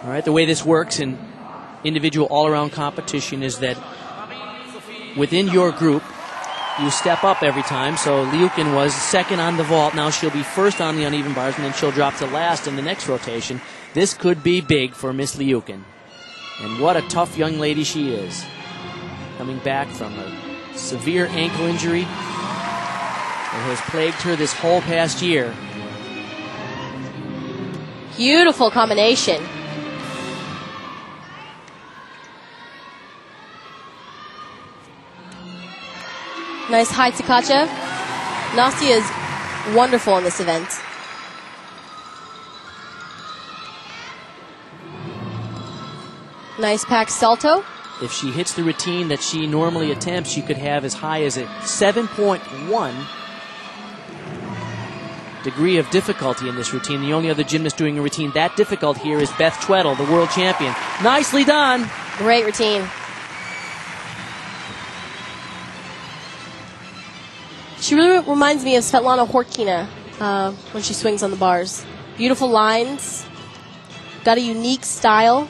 All right, the way this works in individual all-around competition is that within your group, you step up every time. So Liukin was second on the vault. Now she'll be first on the uneven bars, and then she'll drop to last in the next rotation. This could be big for Miss Liukin. And what a tough young lady she is. Coming back from a severe ankle injury that has plagued her this whole past year. Beautiful combination. Nice high Tkachev. Nastia is wonderful in this event. Nice pack salto. If she hits the routine that she normally attempts, she could have as high as a 7.1 degree of difficulty in this routine. The only other gymnast doing a routine that difficult here is Beth Tweddle, the world champion. Nicely done. Great routine. She really reminds me of Svetlana Horkina when she swings on the bars. Beautiful lines. Got a unique style.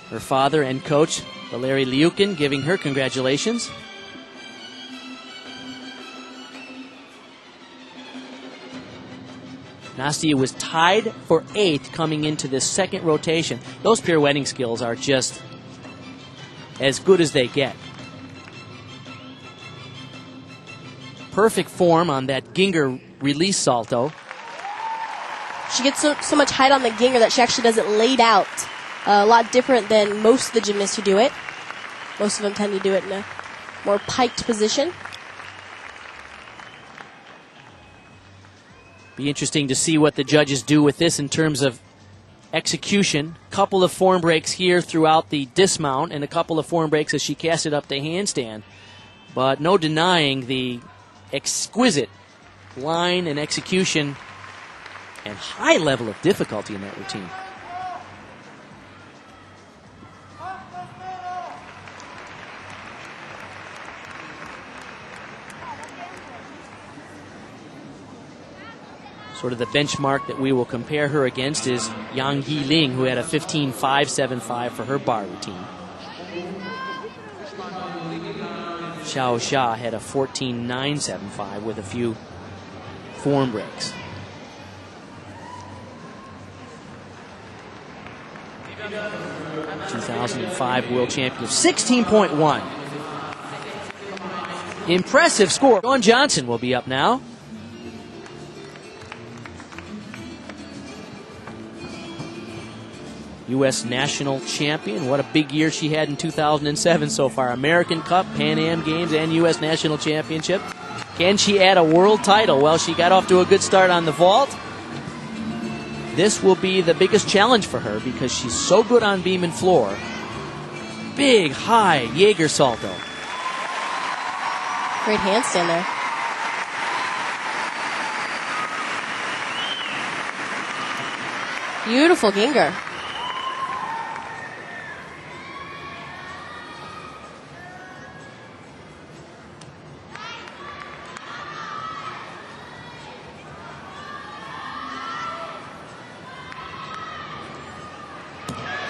Her father and coach, Valery Liukin, giving her congratulations. Nastia was tied for 8th coming into this second rotation. Those pirouetting skills are just as good as they get. Perfect form on that Ginger release salto. She gets so much height on the Ginger that she actually does it laid out. A lot different than most of the gymnasts who do it. Most of them tend to do it in a more piked position. Be interesting to see what the judges do with this in terms of execution. Couple of form breaks here throughout the dismount and a couple of form breaks as she casts it up to handstand. But no denying the exquisite line and execution and high level of difficulty in that routine. Sort of the benchmark that we will compare her against is Yang Yiling, who had a 15.575 for her bar routine. Xiao Xia had a 14.975 with a few form breaks. (2005) world champion of 16.1. Impressive score. Shawn Johnson will be up now. U.S. national champion. What a big year she had in 2007 so far. American Cup, Pan Am Games, and U.S. national championship. Can she add a world title? Well, she got off to a good start on the vault. This will be the biggest challenge for her because she's so good on beam and floor. Big, high Jaeger salto. Great handstand there. Beautiful Ginger.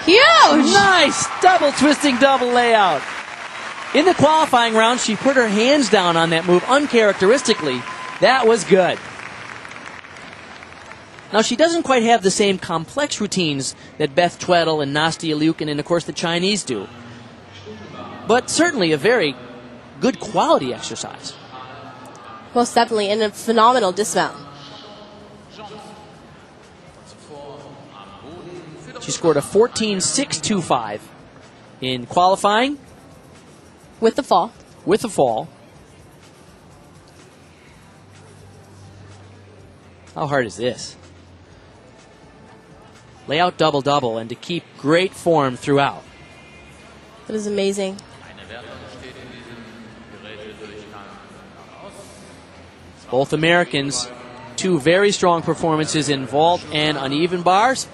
Huge! Nice double twisting double layout. In the qualifying round, she put her hands down on that move uncharacteristically. That was good. Now, she doesn't quite have the same complex routines that Beth Tweddle and Nastia Liukin and, of course, the Chinese do. But certainly a very good quality exercise. Most definitely, and a phenomenal dismount. She scored a 14.625 in qualifying. With the fall. With the fall. How hard is this? Layout double-double and to keep great form throughout. That is amazing. Both Americans, two very strong performances in vault and uneven bars.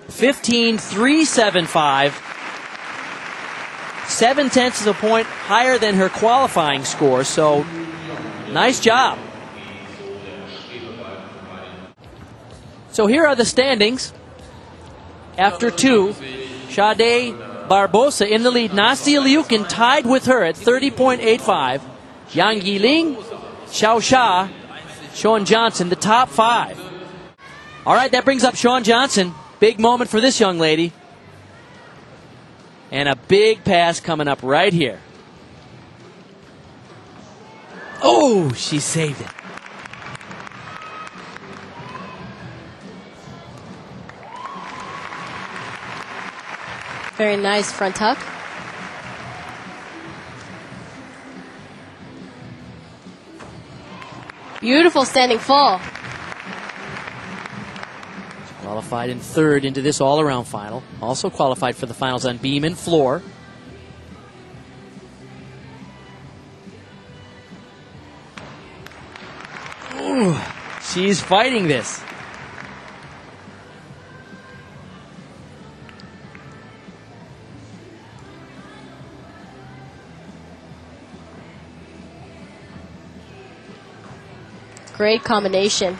(15.375), 0.7 of a point higher than her qualifying score, so nice job. So here are the standings. After two, Sade Barbosa in the lead. Nastia Liukin tied with her at 30.85. Yang Yiling, Xiao Xia, Shawn Johnson, the top five. All right, that brings up Shawn Johnson. Big moment for this young lady. And a big pass coming up right here. Oh, she saved it. Very nice front tuck. Beautiful standing full. Qualified in third into this all-around final. Also qualified for the finals on beam and floor. Ooh, she's fighting this. Great combination.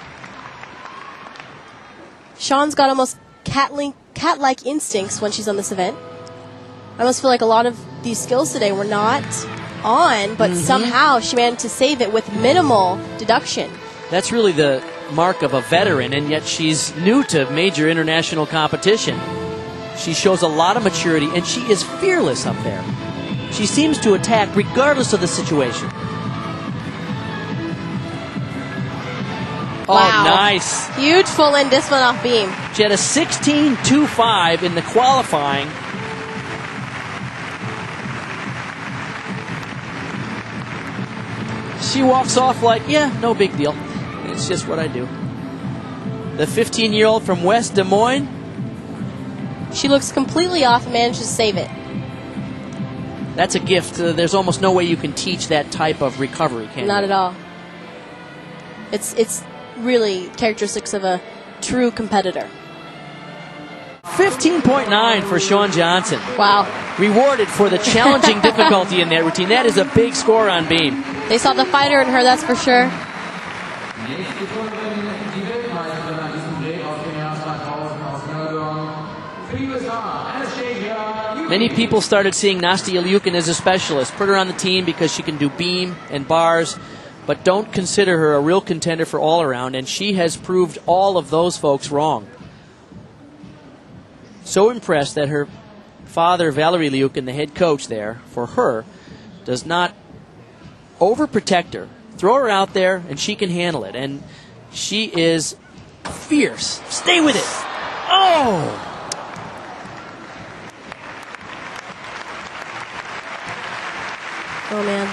Shawn's got almost cat-like instincts when she's on this event. I almost feel like a lot of these skills today were not on, but somehow she managed to save it with minimal deduction. That's really the mark of a veteran, and yet she's new to major international competition. She shows a lot of maturity, and she is fearless up there. She seems to attack regardless of the situation. Wow. Oh, nice. Huge full in, this one off beam. She had a 16.25 in the qualifying. She walks off like, yeah, no big deal. It's just what I do. The 15-year-old from West Des Moines. She looks completely off and managed to save it. That's a gift. There's almost no way you can teach that type of recovery, can you? Not at all. It's really characteristics of a true competitor. 15.9 for Shawn Johnson. Wow. Rewarded for the challenging difficulty in that routine. That is a big score on beam. They saw the fighter in her, that's for sure. Many people started seeing Nastia Liukin as a specialist. Put her on the team because she can do beam and bars, but don't consider her a real contender for all-around, and she has proved all of those folks wrong. So impressed that her father, Valery Liukin, the head coach there, for her, does not overprotect her. Throw her out there, and she can handle it. And she is fierce. Stay with it. Oh! Oh, man.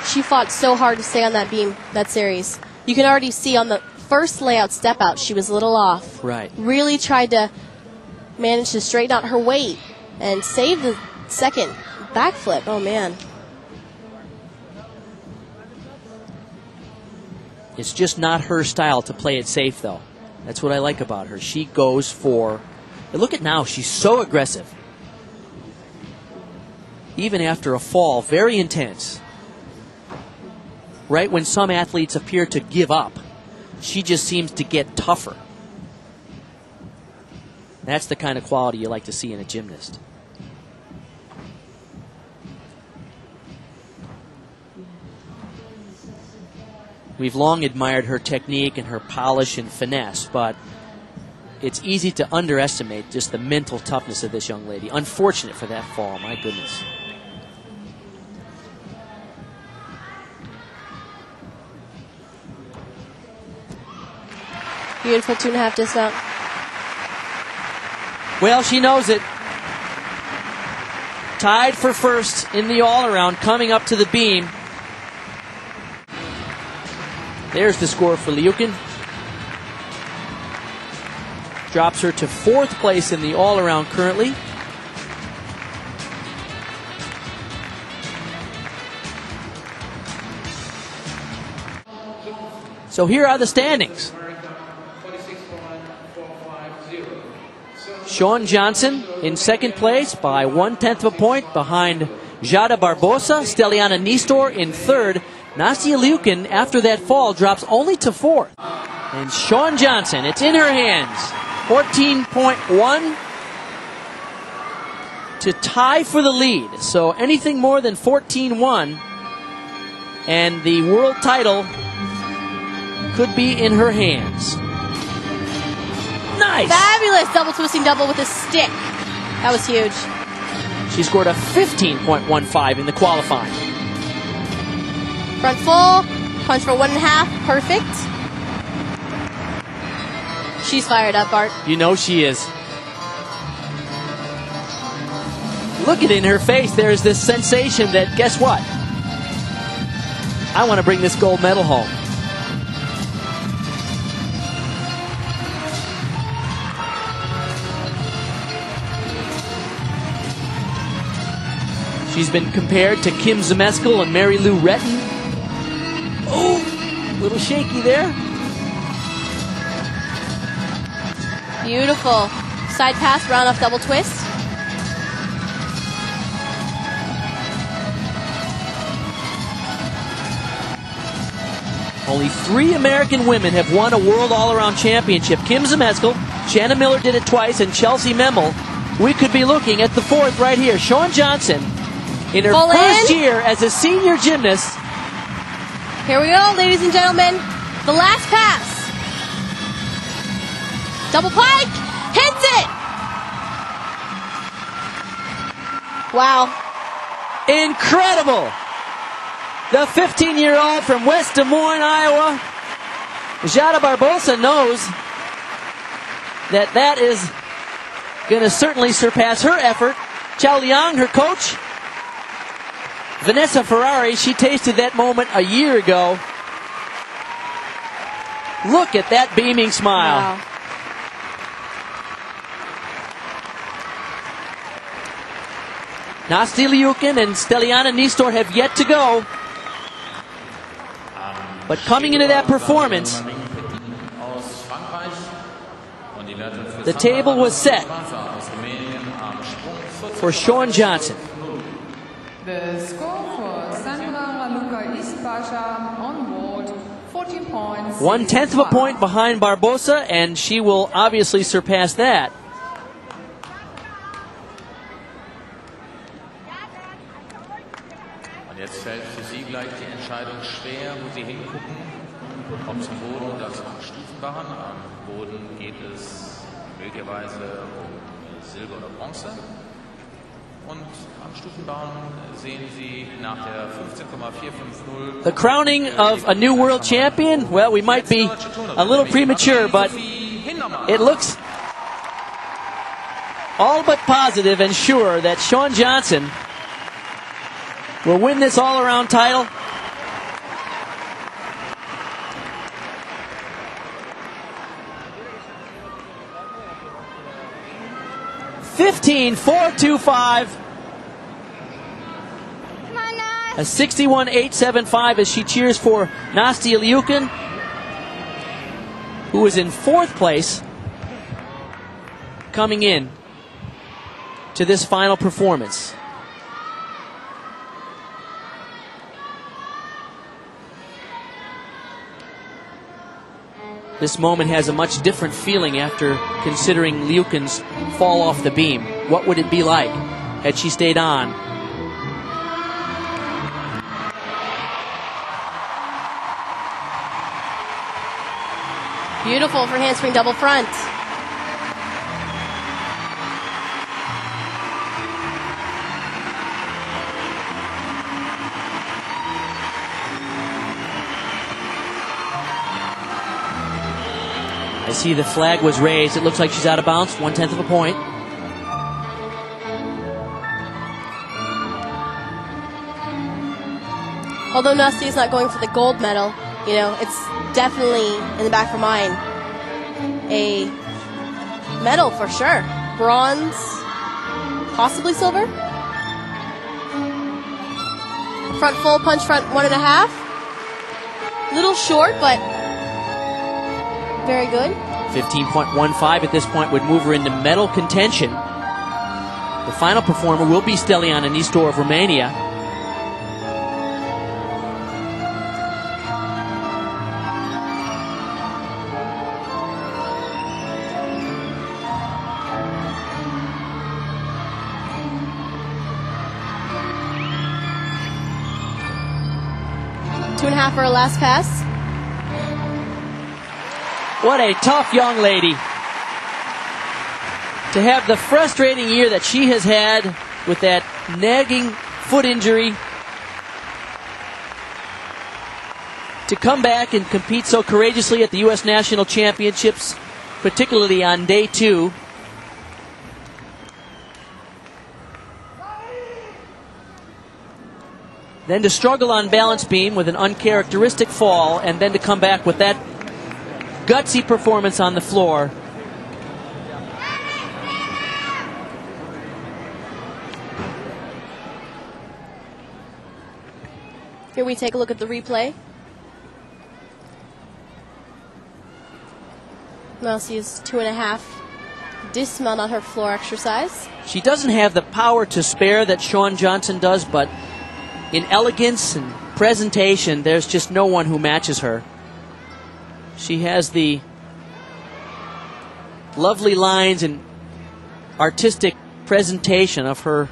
She fought so hard to stay on that beam, that series. You can already see on the first layout step out, she was a little off. Right. Really tried to manage to straighten out her weight and save the second backflip. Oh, man. It's just not her style to play it safe, though. That's what I like about her. She goes for... Look at now. She's so aggressive. Even after a fall, very intense. Right when some athletes appear to give up, she just seems to get tougher. That's the kind of quality you like to see in a gymnast. We've long admired her technique and her polish and finesse, but it's easy to underestimate just the mental toughness of this young lady. Unfortunate for that fall, my goodness. Beautiful 2.5 dismount. Well, she knows it. Tied for first in the all-around, coming up to the beam. There's the score for Liukin. Drops her to fourth place in the all-around currently. So here are the standings. Shawn Johnson in second place by 1/10 of a point behind Jada Barbosa. Steliana Nistor in third. Nastia Liukin, after that fall, drops only to 4th. And Shawn Johnson, it's in her hands. 14.1 to tie for the lead. So anything more than 14-1, and the world title could be in her hands. Nice! Fabulous double twisting double with a stick. That was huge. She scored a 15.15 in the qualifying. Front full, punch for 1.5, perfect. She's fired up, Bart. You know she is. Look at it in her face. There's this sensation that, guess what? I want to bring this gold medal home. She's been compared to Kim Zmeskal and Mary Lou Retton. Oh, a little shaky there. Beautiful. Side pass, round off double twist. Only 3 American women have won a World All-Around Championship. Kim Zmeskal, Shannon Miller did it twice, and Chelsea Memmel. We could be looking at the 4th right here. Shawn Johnson, in her first year as a senior gymnast. Here we go, ladies and gentlemen. The last pass. Double pike, hits it! Wow. Incredible! The 15-year-old from West Des Moines, Iowa, Jada Barbosa, knows that that is going to certainly surpass her effort. Chao Liang, her coach, Vanessa Ferrari, she tasted that moment a year ago. Look at that beaming smile. Wow. Nastia Liukin and Steliana Nistor have yet to go. But coming into that performance, the table was set for Shawn Johnson. The score for Sandra Raluca East-Basha on board, 14 points. 1/10 of a point behind Barbosa, and she will obviously surpass that. Und jetzt fällt für sie gleich die Entscheidung schwer, wo sie hingucken. Ob zum Boden oder zum Stufenbarren. Am Boden geht es möglicherweise um Silber oder Bronze. Und am Stufenbarren sehen Sie nach der 15,450. The crowning of a new world champion, well, we might be a little premature, but it looks all but positive and sure that Shawn Johnson will win this all-around title. $15,425. A 61.875 as she cheers for Nastia Liukin, who is in 4th place coming in to this final performance. This moment has a much different feeling after considering Liukin's fall off the beam. What would it be like had she stayed on? Beautiful for handspring double front. I see the flag was raised. It looks like she's out of bounds. 1/10 of a point. Although Nastia is not going for the gold medal, you know, it's definitely in the back of her mind a medal for sure. Bronze, possibly silver. Front full, punch front 1.5. Little short, but very good. 15.15 at this point would move her into medal contention. The final performer will be Steliana Nistor of Romania. 2.5 for her last pass. What a tough young lady. To have the frustrating year that she has had with that nagging foot injury, to come back and compete so courageously at the U.S. National Championships, particularly on day 2. Then to struggle on balance beam with an uncharacteristic fall, and then to come back with that gutsy performance on the floor. Here we take a look at the replay. Nastia's 2.5 dismount on her floor exercise. She doesn't have the power to spare that Shawn Johnson does, but in elegance and presentation, there's just no one who matches her. She has the lovely lines and artistic presentation of her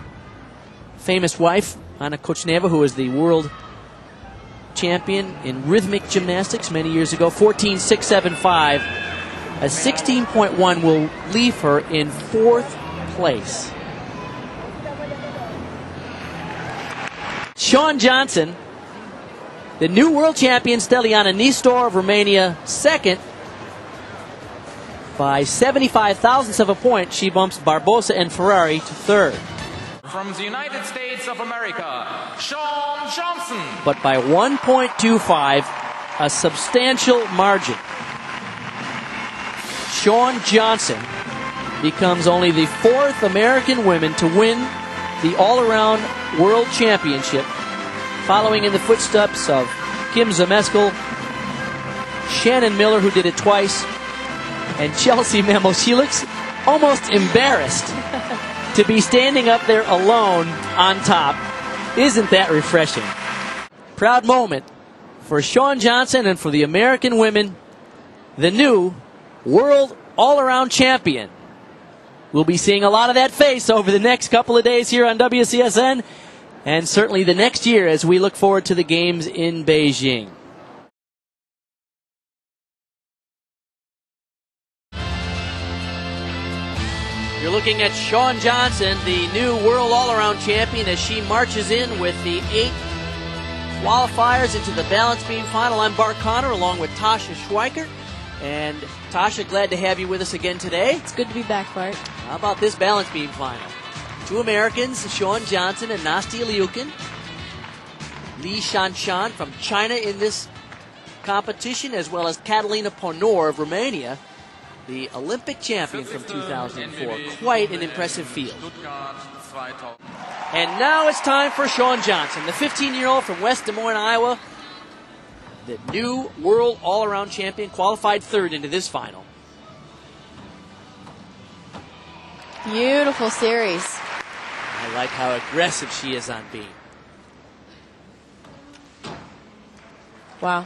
famous wife, Anna Kochneva, who is the world champion in rhythmic gymnastics many years ago. 14.675. A 16.1 will leave her in 4th place. Shawn Johnson, the new world champion, Steliana Nistor of Romania, 2nd. By 75 thousandths of a point, she bumps Barbosa and Ferrari to 3rd. From the United States of America, Shawn Johnson. But by 1.25, a substantial margin. Shawn Johnson becomes only the 4th American woman to win the all-around world championship, following in the footsteps of Kim Zmeskal, Shannon Miller, who did it twice, and Chelsea Memmel. She looks almost embarrassed to be standing up there alone on top. Isn't that refreshing? Proud moment for Shawn Johnson and for the American women, the new world all-around champion. We'll be seeing a lot of that face over the next couple of days here on WCSN, and certainly the next year as we look forward to the games in Beijing. You're looking at Shawn Johnson, the new world all-around champion, as she marches in with the 8 qualifiers into the balance beam final. I'm Bart Connor along with Tasha Schweikert. And Tasha, glad to have you with us again today. It's good to be back, Bart. How about this balance beam final? 2 Americans, Shawn Johnson and Nastia Liukin. Li Shanshan from China in this competition, as well as Catalina Ponor of Romania, the Olympic champion from 2004. Quite an impressive field. And now it's time for Shawn Johnson, the 15-year-old from West Des Moines, Iowa. The new world all-around champion, qualified 3rd into this final. Beautiful series. I like how aggressive she is on beam. Wow.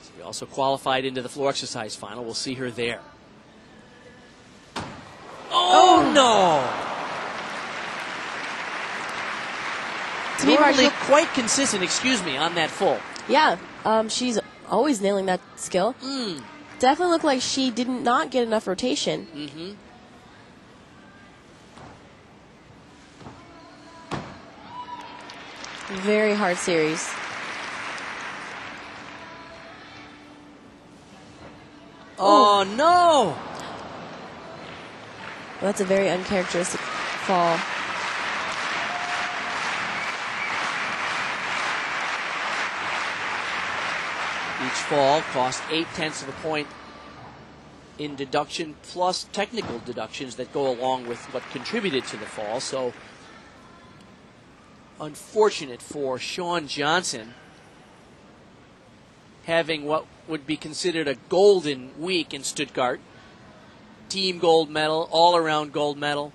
She also qualified into the floor exercise final. We'll see her there. Oh, no! To me, Normally quite consistent, on that full. Yeah, she's always nailing that skill. Definitely looked like she did not get enough rotation. Very hard series. Oh, no! Well, that's a very uncharacteristic fall. Each fall cost 0.8 of a point in deduction, plus technical deductions that go along with what contributed to the fall. So, unfortunate for Shawn Johnson, having what would be considered a golden week in Stuttgart. Team gold medal, all-around gold medal.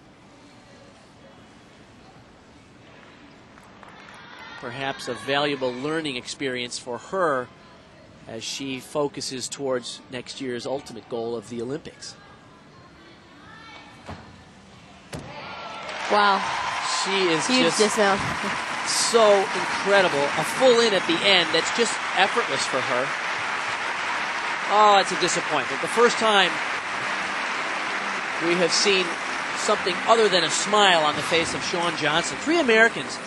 Perhaps a valuable learning experience for her as she focuses towards next year's ultimate goal of the Olympics. Wow. She is huge just dismount. so incredible. A full in at the end that's just effortless for her. Oh, it's a disappointment. The first time we have seen something other than a smile on the face of Shawn Johnson. 3 Americans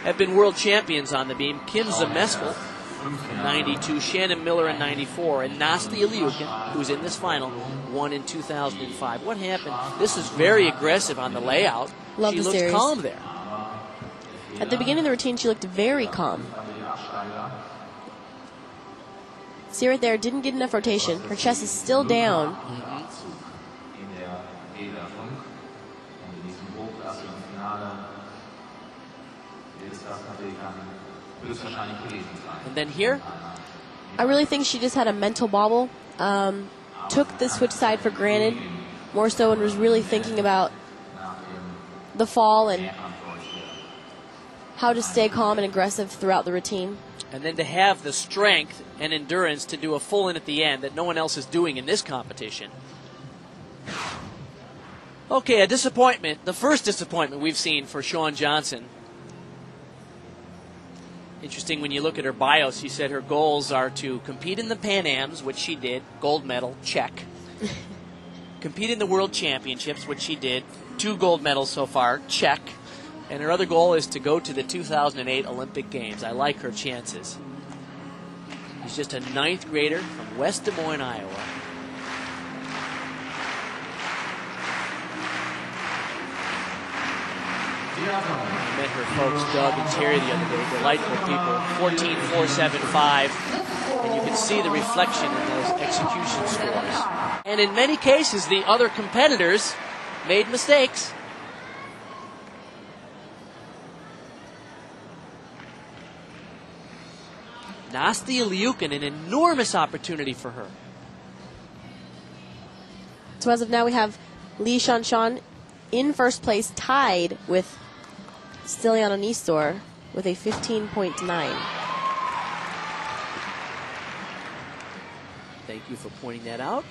have been world champions on the beam. Kim Zemeskel in 92, Shannon Miller in 94, and Nastia Liukin, who's in this final, won in 2005. What happened? This is very aggressive on the layout. Love she the looks series. calm there. At the beginning of the routine, she looked very calm. See right there, didn't get enough rotation. Her chest is still down. And then here, I really think she just had a mental bobble. Took the switch side for granted, more so, and was really thinking about the fall and how to stay calm and aggressive throughout the routine. and then to have the strength and endurance to do a full in at the end that no one else is doing in this competition. Okay, a disappointment. The first disappointment we've seen for Shawn Johnson. Interesting, when you look at her bio, she said her goals are to compete in the Pan Ams, which she did, gold medal, check. Compete in the World Championships, which she did, 2 gold medals so far, check. And her other goal is to go to the 2008 Olympic Games. I like her chances. She's just a 9th grader from West Des Moines, Iowa. I met her folks, Doug and Terry, the other day. Delightful people. 14.475. And you can see the reflection in those execution scores. And in many cases, the other competitors made mistakes. Nastia Liukin, an enormous opportunity for her. So as of now, we have Nastia and Shawn in first place, tied with Stiliano Nistor with a 15.9. Thank you for pointing that out.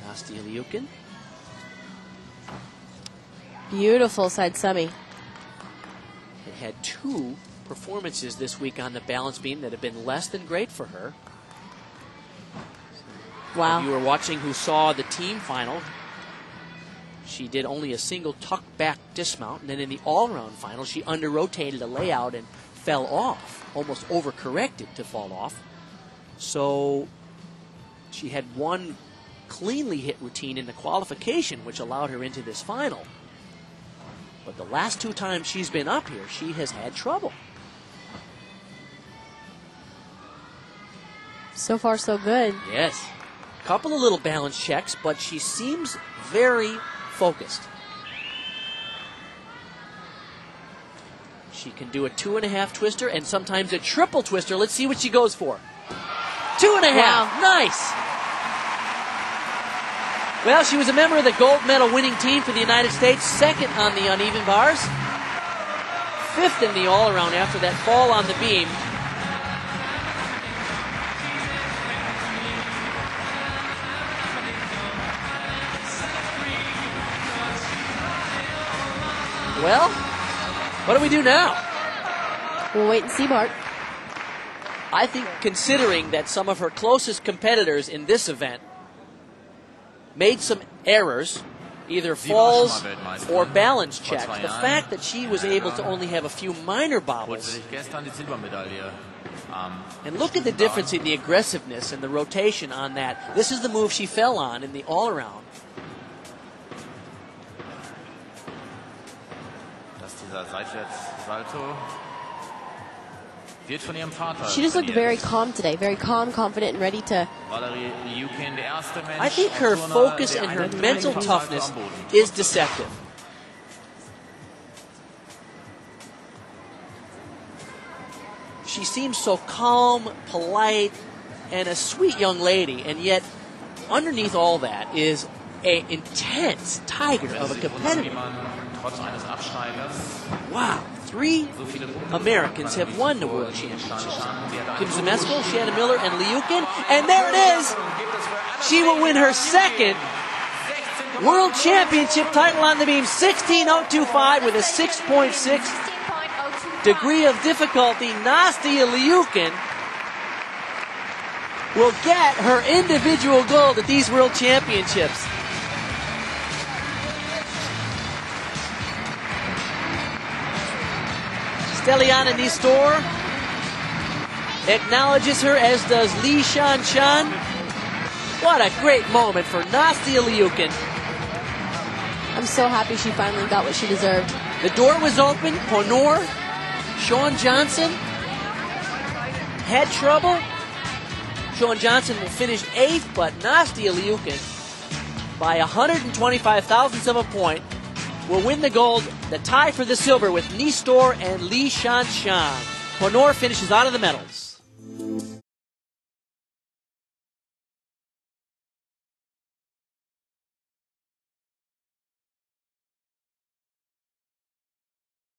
Nastia Liukin. Beautiful side semi. It had 2 performances this week on the balance beam that have been less than great for her. Wow. If you were watching who saw the team final, she did only a single tuck back dismount, and then in the all-round final, she under-rotated a layout and fell off, almost overcorrected to fall off. So she had one cleanly hit routine in the qualification, which allowed her into this final. But the last 2 times she's been up here, she has had trouble. So far, so good. Yes. Couple of little balance checks, but she seems very focused. She can do a 2.5 twister and sometimes a triple twister. Let's see what she goes for. 2.5. Wow. Nice. Well, she was a member of the gold medal winning team for the United States, 2nd on the uneven bars, 5th in the all-around after that fall on the beam. Well, what do we do now? We'll wait and see, Bart. I think considering that some of her closest competitors in this event made some errors, either falls or balance checks, the fact that she was able to only have a few minor bobbles. And look at the difference in the aggressiveness and the rotation on that. This is the move she fell on in the all-around. She just looked very calm today, very calm, confident, and ready to. I think her focus and her mental toughness is deceptive. She seems so calm, polite, and a sweet young lady, and yet underneath all that is an intense tiger of a competitor. Wow, 3 Americans have won the World Championships. Kim Zemeskel, Shannon Miller, and Liukin. And there it is. She will win her 2nd World Championship title on the beam, 16.025 with a 6.6 degree of difficulty. Nastia Liukin will get her individual gold at these World Championships. Steliana Nistor acknowledges her, as does Shawn. What a great moment for Nastia Liukin. I'm so happy she finally got what she deserved. The door was open. Honor, Shawn Johnson had trouble. Shawn Johnson will finish 8th, but Nastia Liukin, by 125 thousandths of a point, will win the gold, the tie for the silver with Nistor and Shawn. Honor finishes out of the medals.